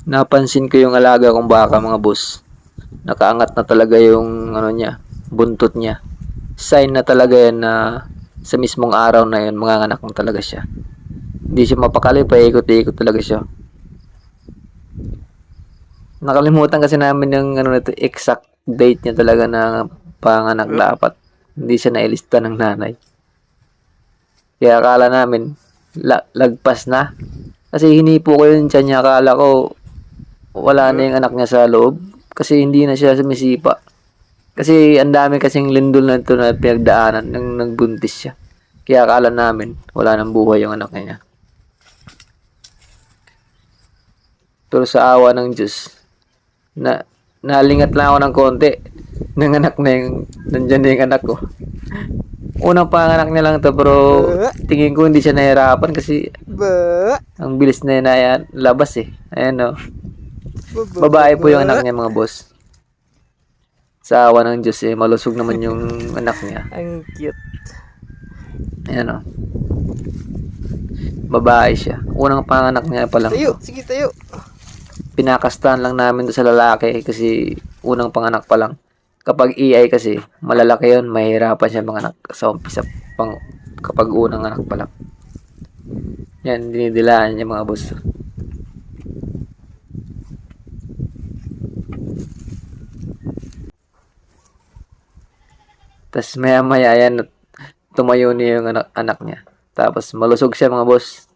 Napansin ko yung alaga kong baka mga boss. Nakaangat na talaga yung ano niya, buntot niya. Sign na talaga yan na sa mismong araw na yun, manganganak na talaga siya. Hindi siya mapakali, paikot-ikot talaga siya. Nakalimutan kasi namin yung ano nito, exact date niya talaga na panganak dapat. Hindi siya nailista ng nanay. Kaya akala namin, lagpas na. Kasi hinipo ko yung tiyan niya, akala ko wala na yung anak niya sa loob. Kasi hindi na siya sumisipa. Kasi ang dami kasing lindol na ito na pinagdaanan nang nagbuntis siya. Kaya akala namin, wala nang buhay yung anak niya. Pero sa awa ng Diyos, nalingat lang ako ng konti. Nanganak na yung, nandyan na yung anak ko. Unang panganak niya lang to pero tingin ko hindi siya nahirapan kasi ang bilis na yun na labas eh. Ayan o. Babae po yung anak niya mga boss. Sa awa ng Diyos eh, malusog naman yung anak niya. Ang cute. Ayan o. Babae siya. Unang panganak niya pa lang. Tayo, sige tayo. Pinakastahan lang namin to sa lalaki kasi unang panganak pa lang. Kapag EI kasi, malalaki yun, mahirapan siya manganak sa umpisa kapag unang anak pa lang. Yan, dinidilaan niya mga boss. Tapos maya maya yan, tumayo niya yung anak niya. Tapos malusog siya mga boss.